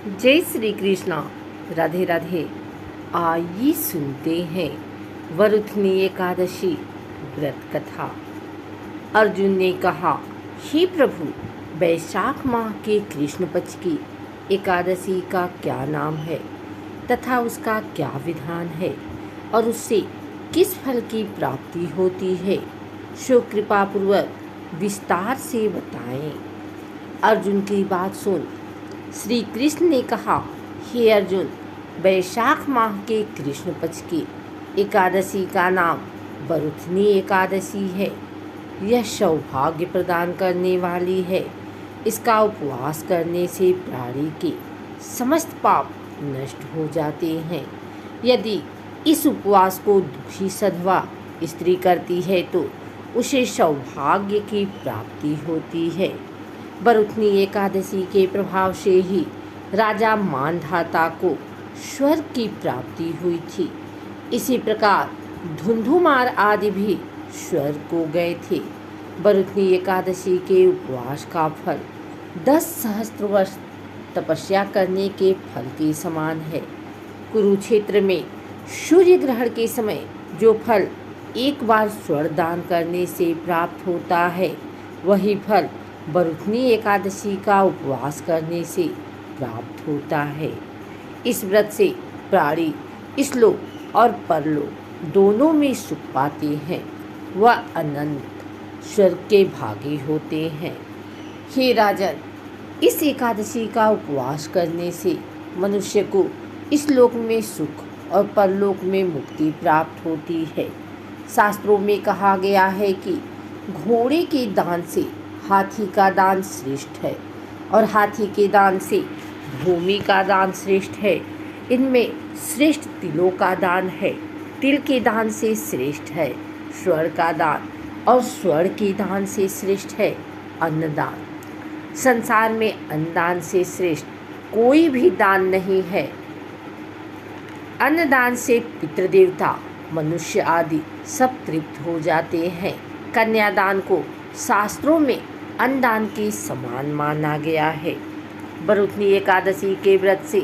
जय श्री कृष्णा। राधे राधे। आइए सुनते हैं वरुथनी एकादशी व्रत कथा। अर्जुन ने कहा, हे प्रभु, वैशाख माह के कृष्ण पक्ष की एकादशी का क्या नाम है तथा उसका क्या विधान है और उससे किस फल की प्राप्ति होती है, सो कृपापूर्वक विस्तार से बताएं। अर्जुन की बात सुन श्री कृष्ण ने कहा, हे अर्जुन, वैशाख माह के कृष्ण पक्ष की एकादशी का नाम वरुथनी एकादशी है। यह सौभाग्य प्रदान करने वाली है। इसका उपवास करने से प्राणी के समस्त पाप नष्ट हो जाते हैं। यदि इस उपवास को दुखी सधवा स्त्री करती है तो उसे सौभाग्य की प्राप्ति होती है। वरुथनी एकादशी के प्रभाव से ही राजा मानधाता को स्वर्ग की प्राप्ति हुई थी। इसी प्रकार धुंधुमार आदि भी स्वर्ग को गए थे। वरुथनी एकादशी के उपवास का फल 10 सहस्त्र वर्ष तपस्या करने के फल के समान है। कुरुक्षेत्र में सूर्य ग्रहण के समय जो फल एक बार स्वर्ण दान करने से प्राप्त होता है, वही फल वरुथनी एकादशी का उपवास करने से प्राप्त होता है। इस व्रत से प्राणी इस लोक और परलोक दोनों में सुख पाते हैं। वह अनंत स्वर्ग के भागी होते हैं। हे राजन, इस एकादशी का उपवास करने से मनुष्य को इस लोक में सुख और परलोक में मुक्ति प्राप्त होती है। शास्त्रों में कहा गया है कि घोड़े के दान से हाथी का दान श्रेष्ठ है और हाथी के दान से भूमि का दान श्रेष्ठ है। इनमें श्रेष्ठ तिलों का दान है। तिल के दान से श्रेष्ठ है स्वर्ण का दान और स्वर्ण के दान से श्रेष्ठ है अन्नदान। संसार में अन्नदान से श्रेष्ठ कोई भी दान नहीं है। अन्नदान से पितृदेवता, मनुष्य आदि सब तृप्त हो जाते हैं। कन्यादान को शास्त्रों में अन्नदान के समान माना गया है। वरुथनी एकादशी के व्रत से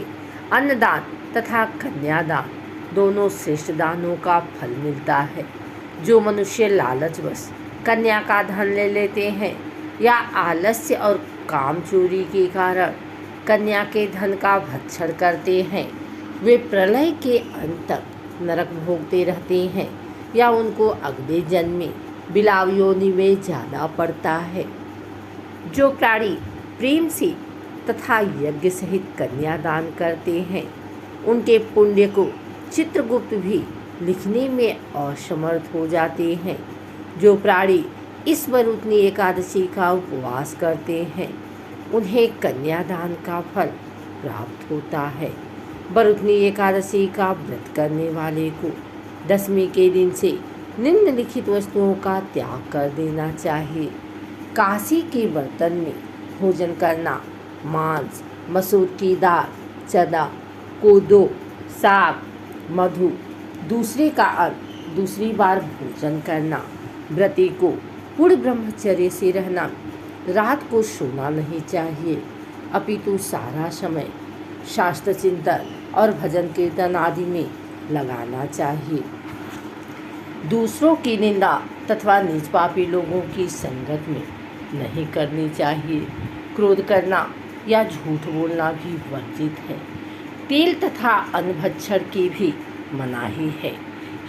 अन्नदान तथा कन्यादान दोनों श्रेष्ठ दानों का फल मिलता है। जो मनुष्य लालचवश कन्या का धन ले लेते हैं या आलस्य और काम चोरी के कारण कन्या के धन का भक्षण करते हैं, वे प्रलय के अंत तक नरक भोगते रहते हैं या उनको अगले जन्म में बिलाव योनि में जाना पड़ता है। जो प्राणी प्रेम से तथा यज्ञ सहित कन्यादान करते हैं, उनके पुण्य को चित्रगुप्त भी लिखने में असमर्थ हो जाते हैं। जो प्राणी इस वरुथनी एकादशी का उपवास करते हैं, उन्हें कन्यादान का फल प्राप्त होता है। वरुथनी एकादशी का व्रत करने वाले को दशमी के दिन से निम्नलिखित वस्तुओं का त्याग कर देना चाहिए। काशी के बर्तन में भोजन करना, मांस, मसूर की दाल, चना, कोदो, साग, मधु, दूसरे का अन्न दूसरी बार भोजन करना, व्रती को पूर्ण ब्रह्मचर्य से रहना, रात को सोना नहीं चाहिए, अपितु सारा समय शास्त्र चिंतन और भजन कीर्तन आदि में लगाना चाहिए। दूसरों की निंदा तथा नीच पापी लोगों की संगत में नहीं करनी चाहिए। क्रोध करना या झूठ बोलना भी वर्जित है। तेल तथा अन्न भक्षण की भी मनाही है।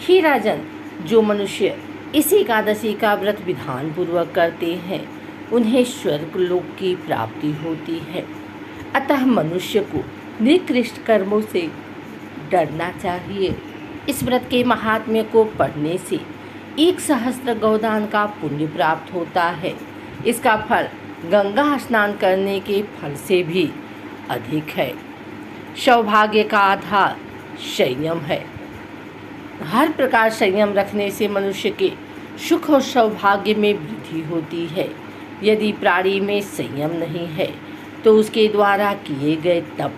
हे राजन, जो मनुष्य इस एकादशी का व्रत विधान पूर्वक करते हैं, उन्हें स्वर्ग लोक की प्राप्ति होती है। अतः मनुष्य को निकृष्ट कर्मों से डरना चाहिए। इस व्रत के महात्म्य को पढ़ने से 1 सहस्त्र गौदान का पुण्य प्राप्त होता है। इसका फल गंगा स्नान करने के फल से भी अधिक है। सौभाग्य का आधार संयम है। हर प्रकार संयम रखने से मनुष्य के सुख और सौभाग्य में वृद्धि होती है। यदि प्राणी में संयम नहीं है तो उसके द्वारा किए गए तप,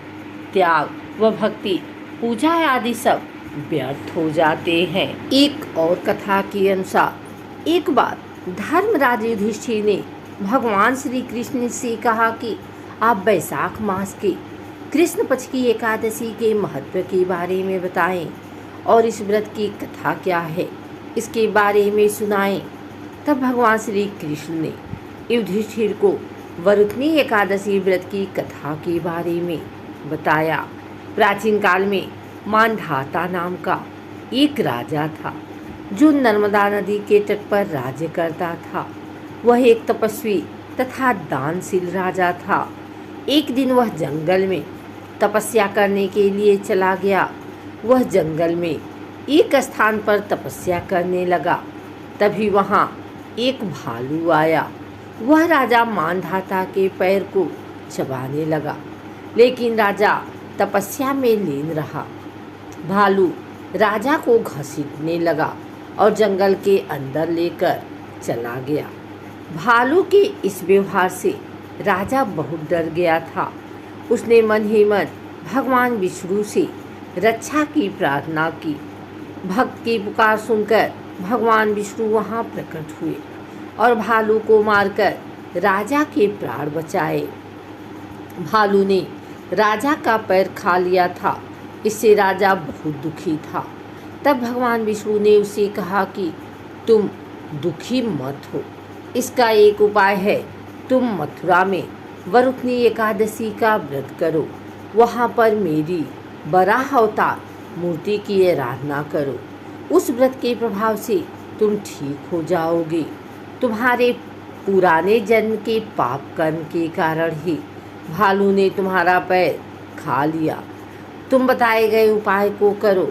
त्याग व भक्ति, पूजा आदि सब व्यर्थ हो जाते हैं। एक और कथा के अनुसार एक बार धर्मराज युधिष्ठिर ने भगवान श्री कृष्ण से कहा कि आप वैशाख मास के कृष्ण पक्ष की एकादशी के महत्व के बारे में बताएं और इस व्रत की कथा क्या है इसके बारे में सुनाएं। तब भगवान श्री कृष्ण ने युधिष्ठिर को वरुथनी एकादशी व्रत की कथा के बारे में बताया। प्राचीन काल में मांधाता नाम का एक राजा था जो नर्मदा नदी के तट पर राज्य करता था। वह एक तपस्वी तथा दानशील राजा था। एक दिन वह जंगल में तपस्या करने के लिए चला गया। वह जंगल में एक स्थान पर तपस्या करने लगा। तभी वहाँ एक भालू आया। वह राजा मांधाता के पैर को चबाने लगा, लेकिन राजा तपस्या में लीन रहा। भालू राजा को घसीटने लगा और जंगल के अंदर लेकर चला गया। भालू के इस व्यवहार से राजा बहुत डर गया था। उसने मन ही मन भगवान विष्णु से रक्षा की प्रार्थना की। भक्त की पुकार सुनकर भगवान विष्णु वहाँ प्रकट हुए और भालू को मारकर राजा के प्राण बचाए। भालू ने राजा का पैर खा लिया था। इससे राजा बहुत दुखी था। तब भगवान विष्णु ने उसे कहा कि तुम दुखी मत हो, इसका एक उपाय है। तुम मथुरा में वरुथनी एकादशी का व्रत करो। वहाँ पर मेरी वराह अवतार मूर्ति की आराधना करो। उस व्रत के प्रभाव से तुम ठीक हो जाओगे। तुम्हारे पुराने जन्म के पाप कर्म के कारण ही भालू ने तुम्हारा पैर खा लिया। तुम बताए गए उपाय को करो।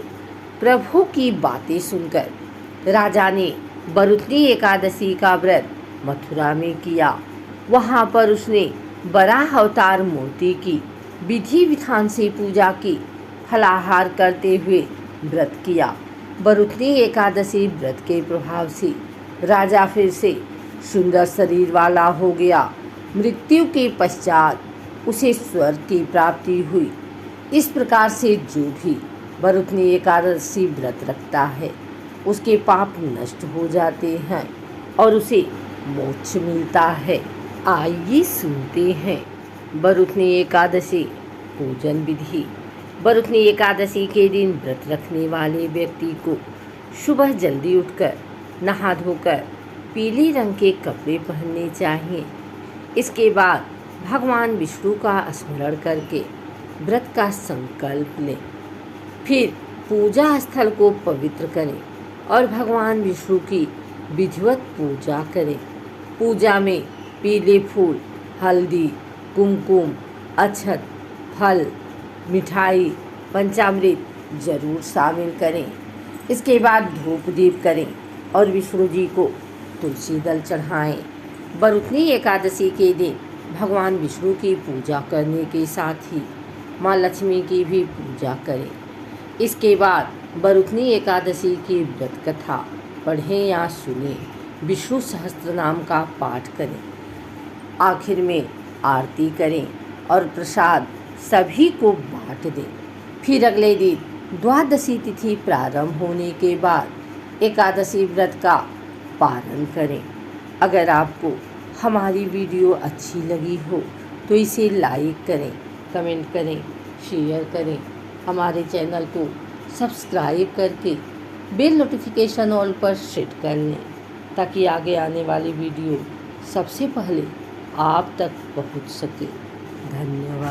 प्रभु की बातें सुनकर राजा ने वरुथनी एकादशी का व्रत मथुरा में किया। वहाँ पर उसने वराह अवतार मूर्ति की विधि विधान से पूजा की। फलाहार करते हुए व्रत किया। वरुथनी एकादशी व्रत के प्रभाव से राजा फिर से सुंदर शरीर वाला हो गया। मृत्यु के पश्चात उसे स्वर्ग की प्राप्ति हुई। इस प्रकार से जो भी वरुथनी एकादशी व्रत रखता है उसके पाप नष्ट हो जाते हैं और उसे मोक्ष मिलता है। आइए सुनते हैं वरुथनी एकादशी पूजन विधि। वरुथनी एकादशी के दिन व्रत रखने वाले व्यक्ति को सुबह जल्दी उठकर नहा धोकर पीले रंग के कपड़े पहनने चाहिए। इसके बाद भगवान विष्णु का स्मरण करके व्रत का संकल्प लें। फिर पूजा स्थल को पवित्र करें और भगवान विष्णु की विधिवत पूजा करें। पूजा में पीले फूल, हल्दी, कुमकुम, अक्षत, फल, मिठाई, पंचामृत जरूर शामिल करें। इसके बाद धूप दीप करें और विष्णु जी को तुलसी दल चढ़ाएं। वरुथनी एकादशी के दिन भगवान विष्णु की पूजा करने के साथ ही माँ लक्ष्मी की भी पूजा करें। इसके बाद वरुथनी एकादशी की व्रत कथा पढ़ें या सुनें। विष्णु सहस्त्र नाम का पाठ करें। आखिर में आरती करें और प्रसाद सभी को बांट दें। फिर अगले दिन द्वादशी तिथि प्रारंभ होने के बाद एकादशी व्रत का पारण करें। अगर आपको हमारी वीडियो अच्छी लगी हो तो इसे लाइक करें, कमेंट करें, शेयर करें। हमारे चैनल को सब्सक्राइब करके बेल नोटिफिकेशन ऑल पर सेट कर लें ताकि आगे आने वाली वीडियो सबसे पहले आप तक पहुंच सके। धन्यवाद।